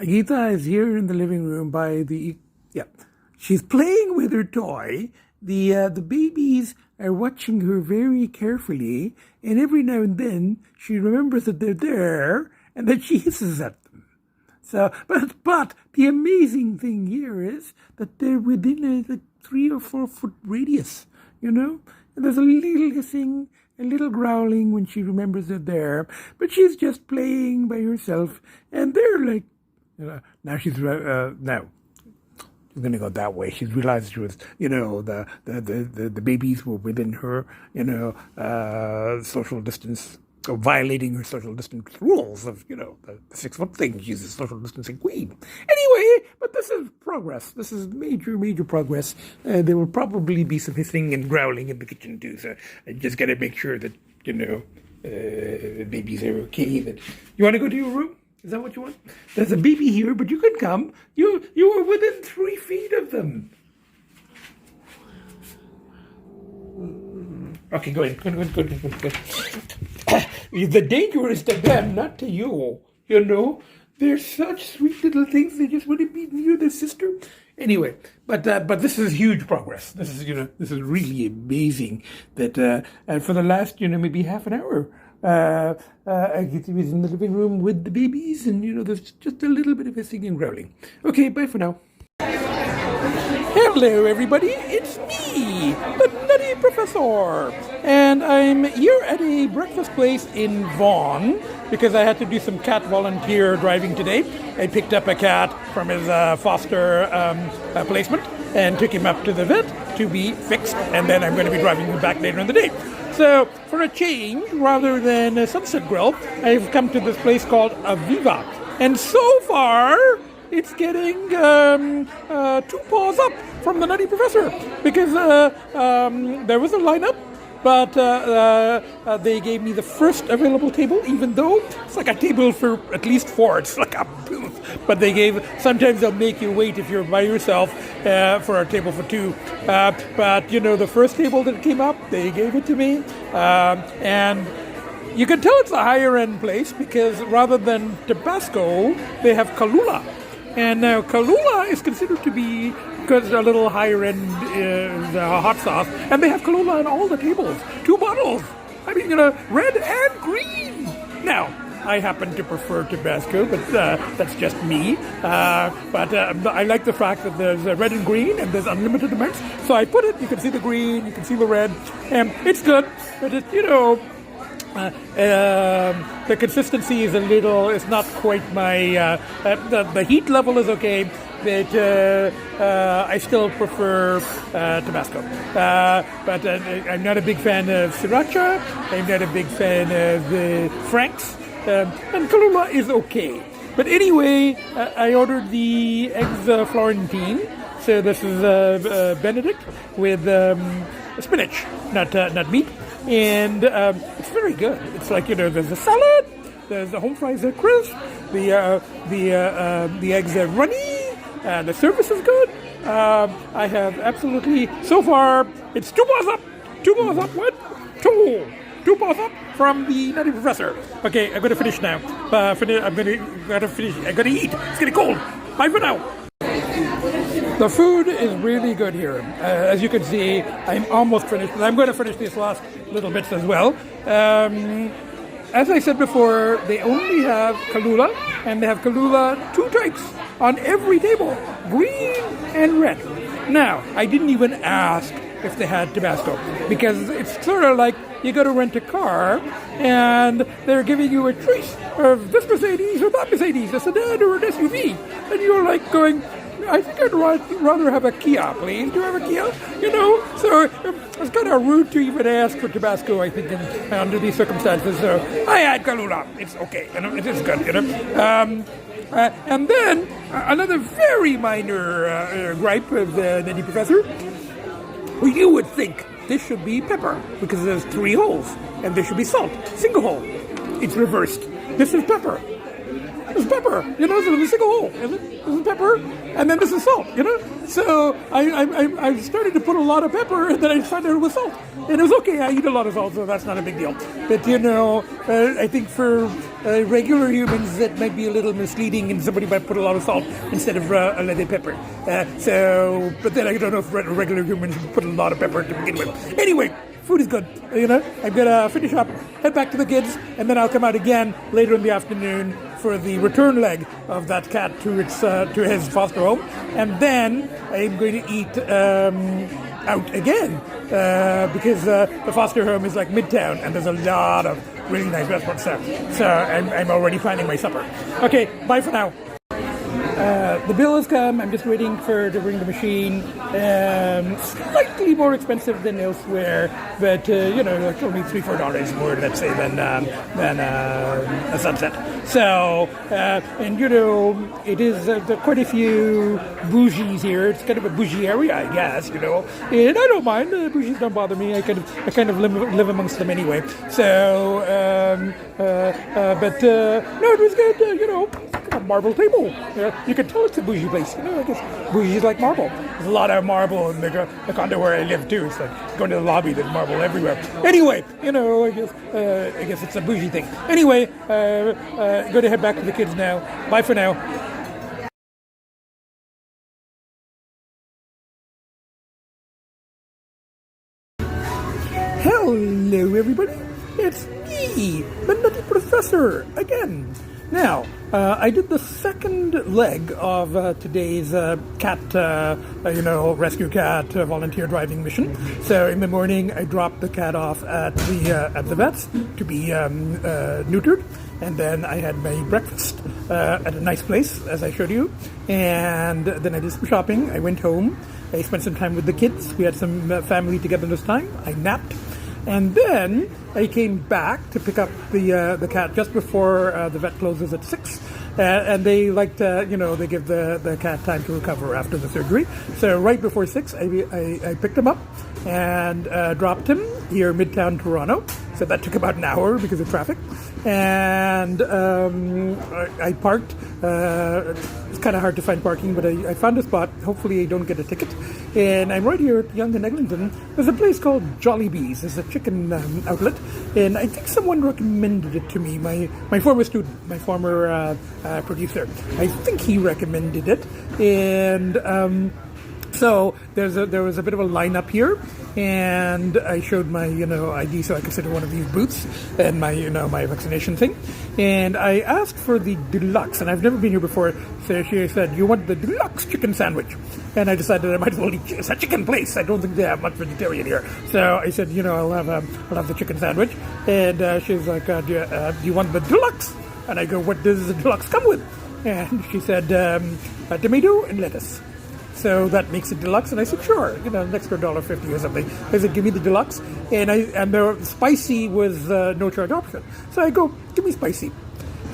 Agita is here in the living room by the, yeah, she's playing with her toy. The babies are watching her very carefully, and every now and then she remembers that they're there, and then she hisses at them. So, but the amazing thing here is that they're within a 3 or 4 foot radius, And there's a little hissing, a little growling when she remembers they're there, but she's just playing by herself, and they're like, now she's now she's gonna go that way. She's realized she was, the babies were within her, social distance, or violating her social distance rules of, the 6 foot thing. She's a social distancing queen. Anyway, but this is progress. This is major progress. There will probably be some hissing and growling in the kitchen too. So I just gotta make sure that, babies are okay. That you want to go to your room? Is that what you want? There's a baby here, but you can come. You are within 3 feet of them. Okay, go in. Good. The danger is to them, not to you. They're such sweet little things. They just want to be near their sister. Anyway, but this is huge progress. This is really amazing. That and for the last maybe half an hour. I get to be in the living room with the babies, and there's just a little bit of hissing and growling. Okay, bye for now. Hello, everybody. It's me, the Nutty Professor, and I'm here at a breakfast place in Vaughn because I had to do some cat volunteer driving today. I picked up a cat from his foster placement and took him up to the vet to be fixed, and then I'm going to be driving him back later in the day. So, for a change, rather than a Sunset Grill, I've come to this place called Aviva. And so far, it's getting 2 paws up from the Nutty Professor. Because there was a lineup, but they gave me the first available table, even though it's like a table for at least 4. It's like a booth. But sometimes they'll make you wait if you're by yourself for a table for 2. But the first table that came up, they gave it to me. And you can tell it's a higher end place because rather than Tabasco, they have Kahlua. And now Kahlua is considered to be because a little higher end hot sauce, and they have Kahlua on all the tables. 2 bottles. I mean, red and green. Now, I happen to prefer Tabasco, but that's just me. But I like the fact that there's red and green, and there's unlimited amounts. So I put it. You can see the green, you can see the red, and it's good. But the consistency is it's not quite my, the heat level is okay, but I still prefer Tabasco. But I'm not a big fan of Sriracha, I'm not a big fan of Frank's, and Kahlua is okay. But anyway, I ordered the eggs Florentine, so this is Benedict with spinach, not meat. And it's very good. It's like there's a salad, there's the home fries are crisp, the eggs are runny, the service is good. I have absolutely so far it's 2 paws up. 2 paws up. What? 2 paws up from the Nutty Professor. Okay, I'm gonna finish now. I'm gonna finish. I'm gonna eat. It's getting cold. Bye for now. The food is really good here. As you can see, I'm almost finished, but I'm going to finish these last little bits as well. As I said before, they only have Kahlua, and they have Kahlua 2 types on every table, green and red. Now, I didn't even ask if they had Tabasco, because it's sort of like you go to rent a car, and they're giving you a choice of this Mercedes or that Mercedes, a sedan or an SUV, and you're like going, I think I'd rather have a Kia, please. Do you have a Kia? So it's kind of rude to even ask for Tabasco, I think, under these circumstances. So I had Kahlua. It's okay. It is good. And then another very minor gripe of the Nutty Professor. Well, you would think this should be pepper because there's 3 holes, and there should be salt, single hole. It's reversed. This is pepper. It's pepper. pepper, so there's a single hole. This is pepper, and then this is salt, So I started to put a lot of pepper, and then I decided it was salt. And it was okay, I eat a lot of salt, so that's not a big deal. But, I think for regular humans, that might be a little misleading, and somebody might put a lot of salt instead of a little pepper. But then I don't know if regular humans put a lot of pepper to begin with. Anyway, food is good, I'm going to finish up, head back to the kids, and then I'll come out again later in the afternoon for the return leg of that cat to his foster home. And then I'm going to eat out again because the foster home is like Midtown, and there's a lot of really nice restaurants there. So I'm already planning my supper. Okay, bye for now. The bill has come. I'm just waiting to bring the machine. Slightly more expensive than elsewhere, but like only $3-4 more, let's say, than a Sunset. So, it is quite a few bougies here. It's kind of a bougie area, I guess. And I don't mind. Bougies don't bother me. I kind of live amongst them anyway. So, but no, it was good. A marble table. You can tell it's a bougie place. I guess bougies like marble. There's a lot of marble in the condo where I live too. It's like going to the lobby, there's marble everywhere. Anyway, I guess it's a bougie thing. Anyway, going to head back to the kids now. Bye for now. Hello, everybody. It's me, the Nutty Professor, again. Now, I did the second leg of today's cat, rescue cat volunteer driving mission. So in the morning, I dropped the cat off at the vet's to be neutered, and then I had my breakfast at a nice place, as I showed you, and then I did some shopping. I went home. I spent some time with the kids. We had some family together this time. I napped. And then I came back to pick up the cat just before the vet closes at 6. And they like to, they give the cat time to recover after the surgery. So right before 6, I picked him up and dropped him here midtown Toronto. So that took about an hour because of traffic. And I parked. It's kind of hard to find parking, but I found a spot. Hopefully I don't get a ticket. And I'm right here at Yonge and Eglinton. There's a place called Jollibee's. It's a chicken outlet. And I think someone recommended it to me. My former student, my former producer. I think he recommended it. And so there was a bit of a lineup here, and I showed my ID so I could sit in one of these booths and my vaccination thing, and I asked for the deluxe, and I've never been here before. So she said, "You want the deluxe chicken sandwich?" And I decided I might as well eat. It's a chicken place. I don't think they have much vegetarian here. So I said, I'll have the chicken sandwich, and she's like, do you want the deluxe? And I go, what does the deluxe come with? And she said, tomato and lettuce. So that makes it deluxe, and I said, sure, an extra $1.50 or something. I said, give me the deluxe, and the spicy was no charge option. So I go, give me spicy.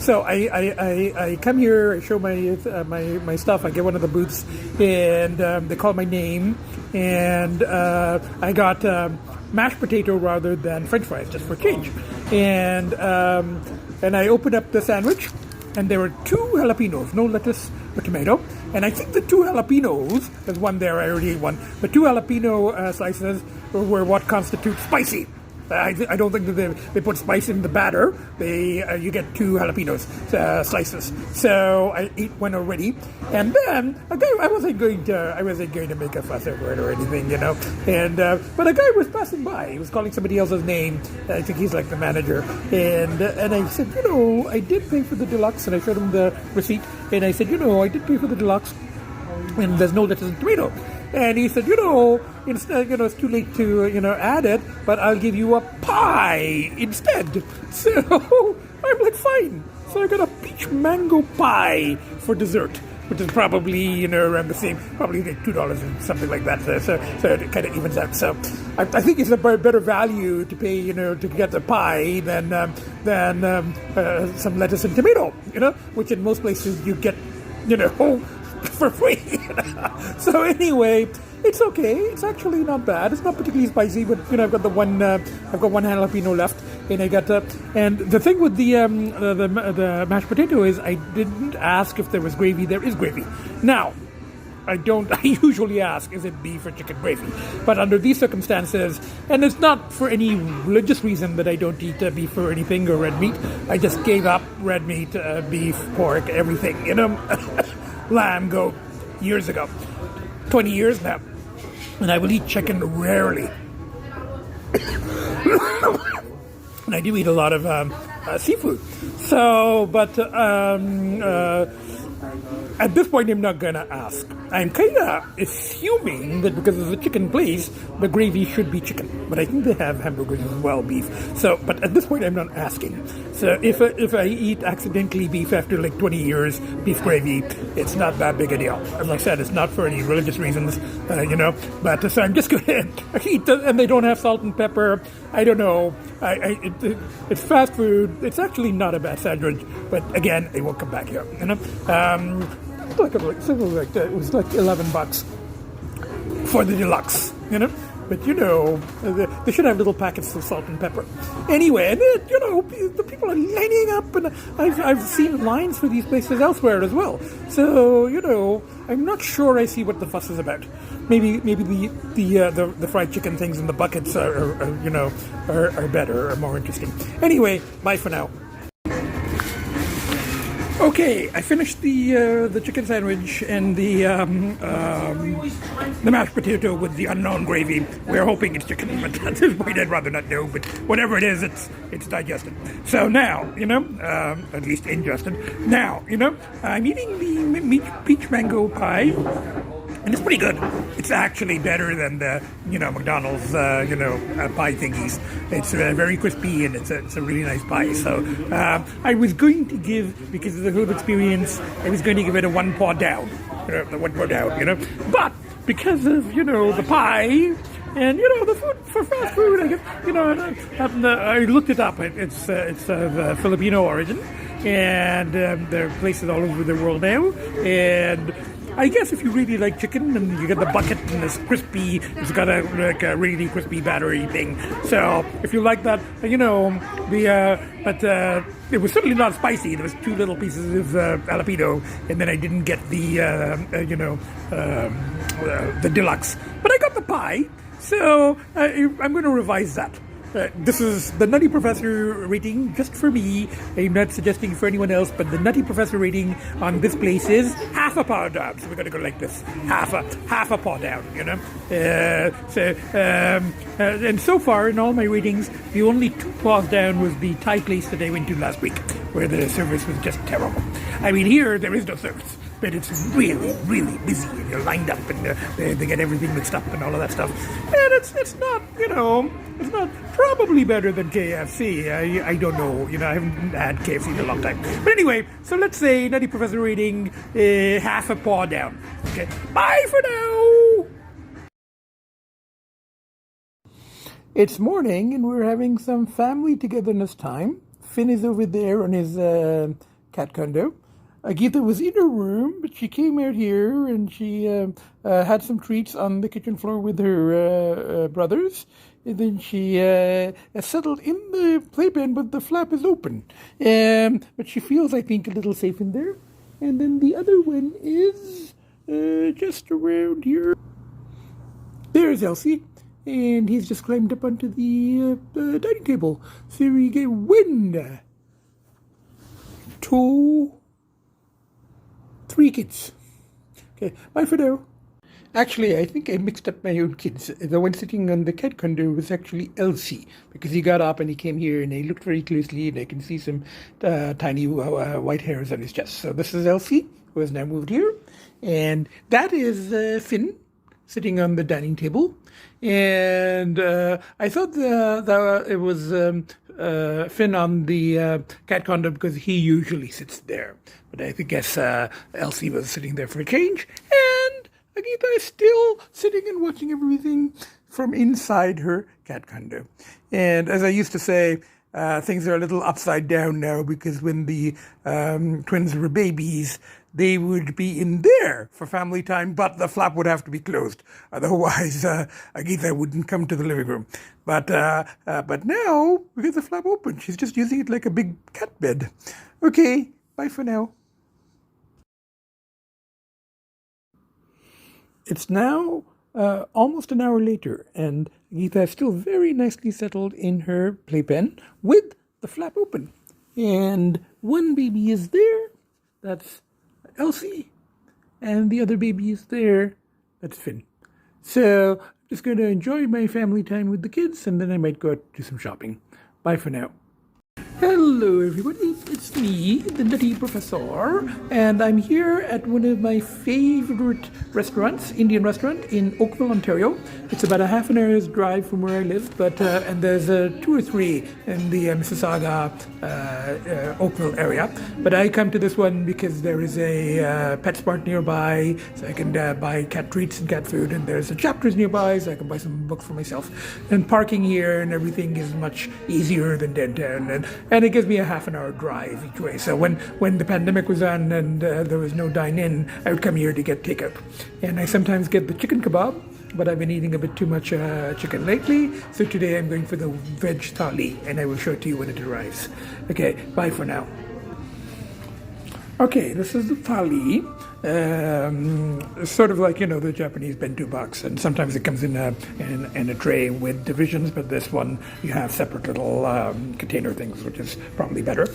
So I come here, I show my stuff, I get one of the booths, and they call my name, and I got mashed potato rather than French fries, just for change. And I opened up the sandwich, and there were 2 jalapenos, no lettuce or tomato. And I think the 2 jalapenos, there's one there, I already ate one, the 2 jalapeno slices were what constitutes spicy. I don't think that they put spice in the batter. You get 2 jalapenos slices. So I ate one already, and then I wasn't going to make a fuss over it or anything, And but a guy was passing by. He was calling somebody else's name. I think he's like the manager. And I said, I did pay for the deluxe, and I showed him the receipt. And I said, I did pay for the deluxe, and there's no lettuce and tomato. And he said, instead, it's too late to, add it, but I'll give you a pie instead. So I'm like, fine. So I got a peach mango pie for dessert, which is probably, around the same, probably like $2 or something like that. So it kind of evens out. So I think it's a better value to pay, to get the pie than some lettuce and tomato, which in most places you get, for free. So anyway, it's okay. It's actually not bad. It's not particularly spicy, but I've got one jalapeno left, and I got and the thing with the mashed potato is I didn't ask if there was gravy. There is gravy. Now, I usually ask, is it beef or chicken gravy? But under these circumstances, and it's not for any religious reason that I don't eat beef or anything or red meat. I just gave up red meat, beef, pork, everything, lamb, goat, years ago. 20 years now. And I will eat chicken rarely. And I do eat a lot of seafood. So, but at this point, I'm not going to ask. I'm kind of assuming that because it's a chicken place, the gravy should be chicken. But I think they have hamburgers as well, beef. So, but at this point, I'm not asking. So if I eat accidentally beef after like 20 years, beef gravy, it's not that big a deal. As I said, it's not for any religious reasons, But so I'm just going to eat and they don't have salt and pepper. I don't know. It's fast food. It's actually not a bad sandwich. But again, it won't come back here, it was like $11 for the deluxe, But they should have little packets of salt and pepper. Anyway, and the people are lining up, and I've seen lines for these places elsewhere as well. So I'm not sure I see what the fuss is about. Maybe the fried chicken things in the buckets are better or more interesting. Anyway, bye for now. Okay, I finished the chicken sandwich and the mashed potato with the unknown gravy. We're hoping it's chicken, but at this point I'd rather not know. But whatever it is, it's digested. So now, at least ingested. Now, I'm eating the peach mango pie. And it's pretty good. It's actually better than the, McDonald's, pie thingies. It's very crispy and it's a really nice pie. So I was going to give, because of the whole experience, I was going to give it a OnePawDown. The OnePawDown, But because of, the pie and, the food for fast food, I guess, I looked it up. It's of Filipino origin. And there are places all over the world now. And I guess if you really like chicken and you get the bucket and it's crispy, it's got a really crispy battery thing. So if you like that, but it was certainly not spicy. There was 2 little pieces of jalapeño, and then I didn't get the deluxe. But I got the pie, so I'm going to revise that. This is the Nutty Professor rating just for me. I'm not suggesting for anyone else, but the Nutty Professor rating on this place is half a PawDown. So we're going to go like this, half a PawDown, and so far in all my ratings, the only 2 paws down was the Thai place that I went to last week, where the service was just terrible. I mean, here there is no service. But it's really, really busy, and you're lined up, and they get everything mixed up and all of that stuff. And it's not, it's not probably better than KFC. I don't know, I haven't had KFC in a long time. But anyway, so let's say Nutty Professor rating half a PawDown. Okay, bye for now. It's morning, and we're having some family togetherness time. Finn is over there on his cat condo. Agita was in her room, but she came out here and she had some treats on the kitchen floor with her brothers. And then she settled in the playpen, but the flap is open. But she feels, I think, a little safe in there. And then the other one is just around here. There's Elsie. And he's just climbed up onto the dining table. So we get 1, 2, 3 kids. Okay, bye for now. Actually, I think I mixed up my own kids. The one sitting on the cat condo was actually Elsie, because he got up and he came here and I looked very closely and I can see some tiny white hairs on his chest. So this is Elsie, who has now moved here. And that is Finn, sitting on the dining table. And I thought that it was Finn on the cat condo because he usually sits there. But I guess Elsie was sitting there for a change. And Agita is still sitting and watching everything from inside her cat condo. And as I used to say, things are a little upside down now because when the twins were babies, they would be in there for family time, but the flap would have to be closed. Otherwise, Agita wouldn't come to the living room. But now, because the flap open, she's just using it like a big cat bed. Okay, bye for now. It's now almost an hour later, and Agita is still very nicely settled in her playpen with the flap open. And one baby is there, that's Elsie, and the other baby is there, that's Finn. So I'm just going to enjoy my family time with the kids, and then I might go out do some shopping. Bye for now. Hello everybody, it's me, the Nutty Professor, and I'm here at one of my favorite restaurants, Indian restaurant in Oakville, Ontario. It's about a half an hour's drive from where I live, but and there's 2 or 3 in the Mississauga, Oakville area. But I come to this one because there is a PetSmart nearby, so I can buy cat treats and cat food, and there's a Chapters nearby, so I can buy some books for myself. And parking here and everything is much easier than downtown, and it gives me a half an hour drive each way. So when the pandemic was on and there was no dine-in, I would come here to get takeout. And I sometimes get the chicken kebab, but I've been eating a bit too much chicken lately. So today I'm going for the veg thali, and I will show it to you when it arrives. Okay, bye for now. Okay, this is the thali. Sort of like, the Japanese bento box, and sometimes it comes in a tray with divisions, but this one you have separate little container things, which is probably better.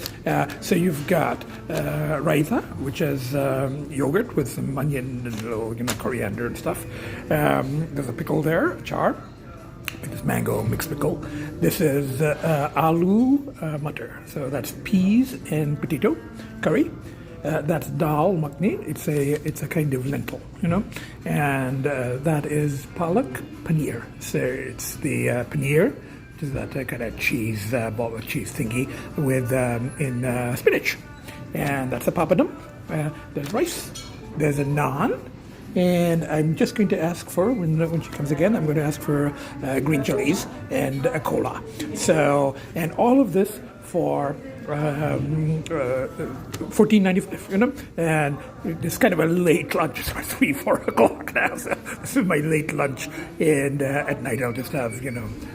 So you've got raita, which is yogurt with some onion and a little coriander and stuff. There's a pickle there, a char. This mango mixed pickle. This is aloo matar, so that's peas and potato curry. That's dal makhni. It's a kind of lentil, and that is palak paneer. So it's the paneer, which is that kind of cheese ball of cheese thingy with in spinach, and that's a papadum. There's rice. There's a naan. And I'm just going to ask for, when she comes again, I'm going to ask for green chilies and a cola. So, and all of this for $14.95, and it's kind of a late lunch. It's about 3-4 o'clock now, so this is my late lunch, and at night I'll just have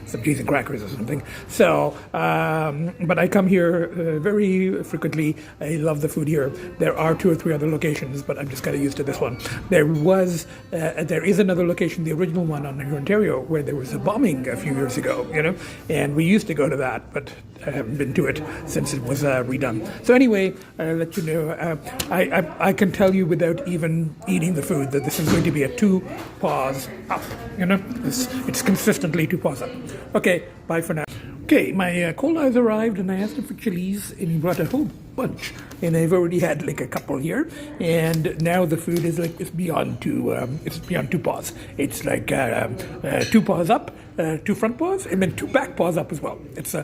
some cheese and crackers or something. So but I come here very frequently. I love the food here. There are 2 or 3 other locations, but I'm just kind of used to this one. There is another location, the original one on Ontario, where there was a bombing a few years ago, and we used to go to that, but I haven't been to it since it was redone. So anyway, I'll let you know. I can tell you without even eating the food that this is going to be a 2 paws up. It's consistently 2 paws up. Okay, bye for now. Okay, my cola has arrived, and I asked him for chilies, and he brought a whole bunch. And I've already had like a couple here, and now the food is like it's beyond 2 paws. It's like 2 paws up, 2 front paws, and then 2 back paws up as well. It's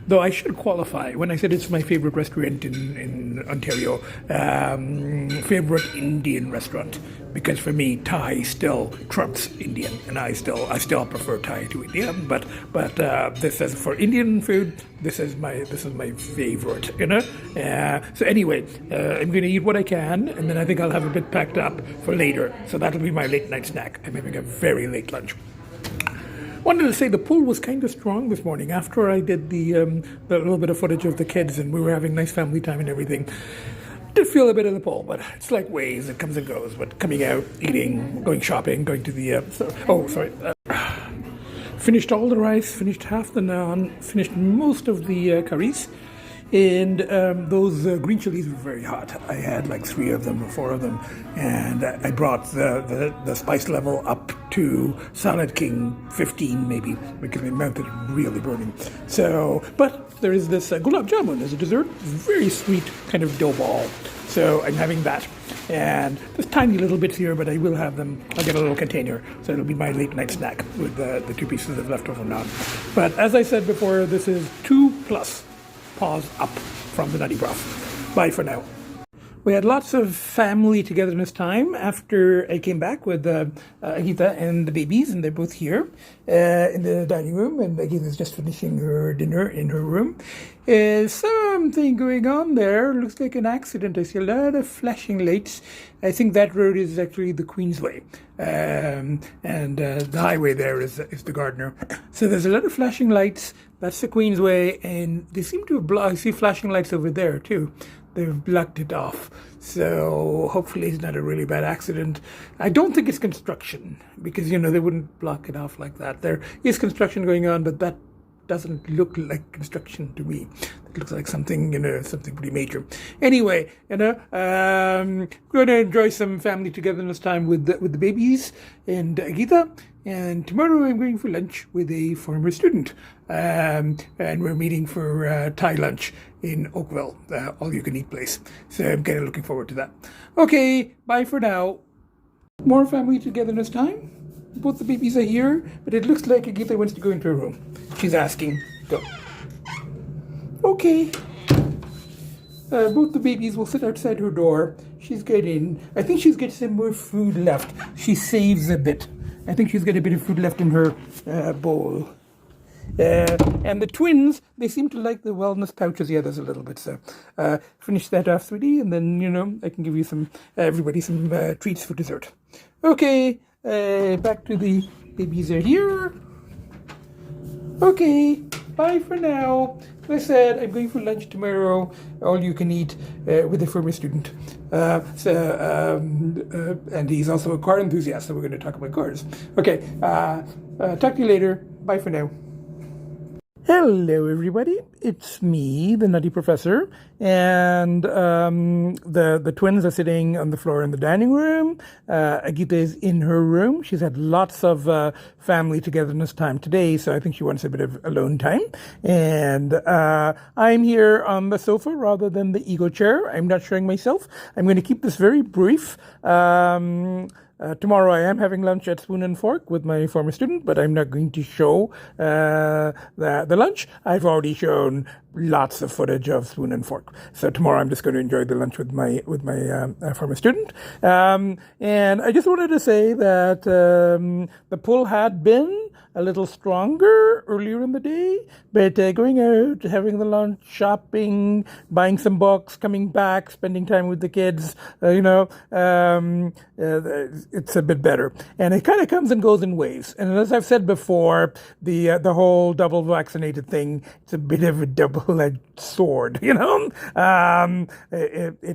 though I should qualify when I said it's my favorite restaurant in Ontario, favorite Indian restaurant, because for me Thai still trumps Indian, and I still prefer Thai to Indian. But this is for Indian food. This is my favorite, So anyway, I'm going to eat what I can, and then I think I'll have a bit packed up for later. So that'll be my late night snack. I'm having a very late lunch. Wanted to say the pull was kind of strong this morning after I did the little bit of footage of the kids, and we were having nice family time and everything. Did feel a bit of the pull, but it's like waves. It comes and goes. But coming out, eating, going shopping, going to the finished all the rice, finished half the naan, finished most of the curries. And those green chilies were very hot. I had like 3 of them or 4 of them, and I brought the spice level up to Salad King 15 maybe, because my mouth is really burning. So, but there is this gulab jamun as a dessert, very sweet kind of dough ball. So I'm having that, and there's tiny little bits here, but I will have them. I'll get a little container, so it'll be my late night snack with the 2 pieces of leftover naan. But as I said before, this is 2+ paws up from the Nutty Prof. Bye for now. We had lots of family togetherness time after I came back with Agita and the babies, and they're both here in the dining room, and Agita's just finishing her dinner in her room. Something going on there. Looks like an accident. I see a lot of flashing lights. I think that road is actually the Queensway, and the highway there is the Gardner. So there's a lot of flashing lights. That's the Queensway, and they seem to have I see flashing lights over there too. They've blocked it off. So hopefully it's not a really bad accident. I don't think it's construction because, they wouldn't block it off like that. There is construction going on, but that doesn't look like construction to me. It looks like something, something pretty major. Anyway, going to enjoy some family togetherness time with the babies and Agita. And tomorrow I'm going for lunch with a former student. And we're meeting for Thai lunch in Oakville, all-you-can-eat place. So I'm kind of looking forward to that. Okay, bye for now. More family togetherness time. Both the babies are here, but it looks like Agita wants to go into her room. She's asking, go. Okay. Both the babies will sit outside her door. She's getting, I think she's got some more food left. She saves a bit. I think she's got a bit of food left in her bowl. And the twins, they seem to like the wellness pouches. Yeah, there's a little bit. So finish that off, sweetie, and then, I can give you everybody some treats for dessert. Okay, back to the babies are here. Okay, bye for now. As I said, I'm going for lunch tomorrow, all you can eat with a former student. And he's also a car enthusiast, so we're going to talk about cars. Okay, talk to you later. Bye for now. Hello, everybody. It's me, the Nutty Professor, and the twins are sitting on the floor in the dining room. Agita is in her room. She's had lots of family togetherness time today, so I think she wants a bit of alone time. And I'm here on the sofa rather than the ego chair. I'm not showing myself. I'm going to keep this very brief. Tomorrow I am having lunch at Spoon and Fork with my former student, but I'm not going to show the lunch. I've already shown lots of footage of Spoon and Fork. So tomorrow I'm just going to enjoy the lunch with my former student. And I just wanted to say that the pull had been a little stronger earlier in the day, but going out, having the lunch, shopping, buying some books, coming back, spending time with the kids, it's a bit better. And it kind of comes and goes in waves. And as I've said before, the whole double vaccinated thing, it's a bit of a double-edged sword, it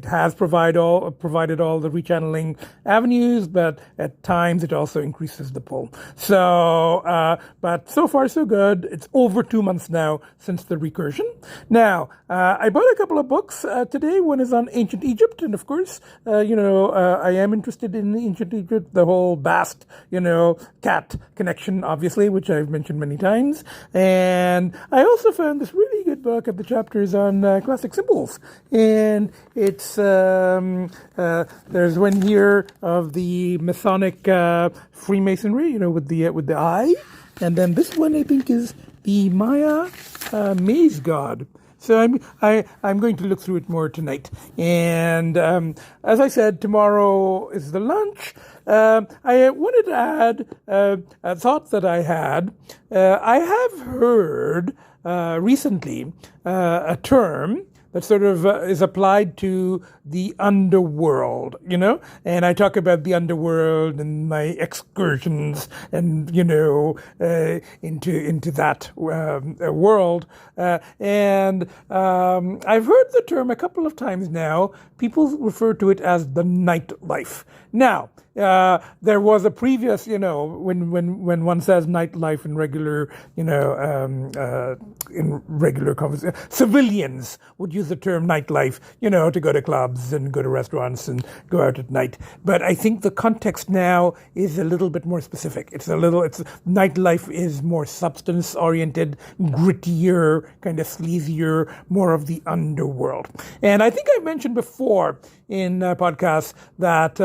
has provided all the rechanneling avenues, but at times it also increases the pull. So, but so far so good. It's over 2 months now since the recursion. Now, I bought a couple of books today. One is on ancient Egypt, and of course, I am interested in ancient Egypt, the whole Bast, cat connection, obviously, which I've mentioned many times. And I also found this really good book of the chapters on classic symbols. And it's, there's one here of the Masonic Freemasonry, with the eye. And then this one, I think, is the Maya maze god. So I'm going to look through it more tonight. And as I said, tomorrow is the lunch. I wanted to add a thought that I had. I have heard recently a term that sort of is applied to the underworld, and I talk about the underworld and my excursions and, into that world. And I've heard the term a couple of times now. People refer to it as the nightlife. Now, there was a previous, when one says nightlife in regular, in regular conversation, civilians would use the term nightlife, to go to clubs and go to restaurants and go out at night. But I think the context now is a little bit more specific. Nightlife is more substance oriented, grittier, kind of sleazier, more of the underworld. And I think I mentioned before in podcasts that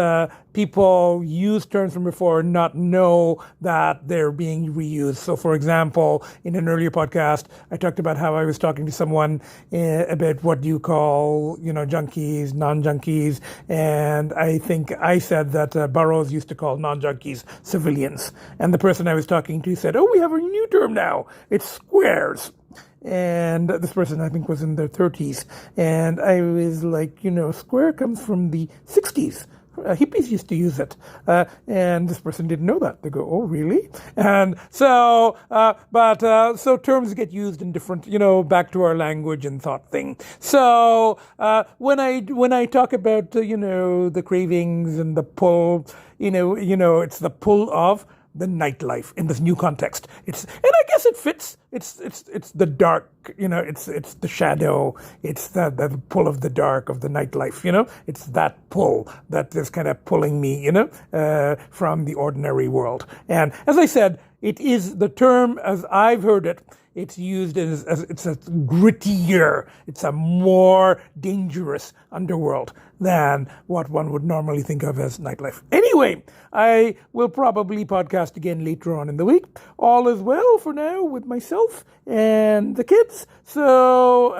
people people use terms from before and not know that they're being reused. So, for example, in an earlier podcast, I talked about how I was talking to someone about what you call, junkies, non-junkies, and I think I said that Burroughs used to call non-junkies civilians. And the person I was talking to said, "Oh, we have a new term now. It's squares." And this person, I think, was in their 30s. And I was like, square comes from the 60s. Hippies used to use it. And this person didn't know that. They go, "Oh, really?" And so, so terms get used in different, back to our language and thought thing. So, when I talk about, the cravings and the pull, it's the pull of the nightlife in this new context. And I guess it fits. It's the dark, it's the shadow, it's the pull of the dark of the nightlife, it's that pull that is kind of pulling me, from the ordinary world. And as I said, it is the term as I've heard it. It's used as it's a grittier, it's a more dangerous underworld than what one would normally think of as nightlife. Anyway, I will probably podcast again later on in the week. All is well for now with myself and the kids. So,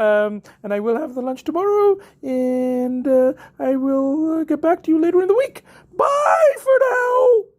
and I will have the lunch tomorrow, and I will get back to you later in the week. Bye for now.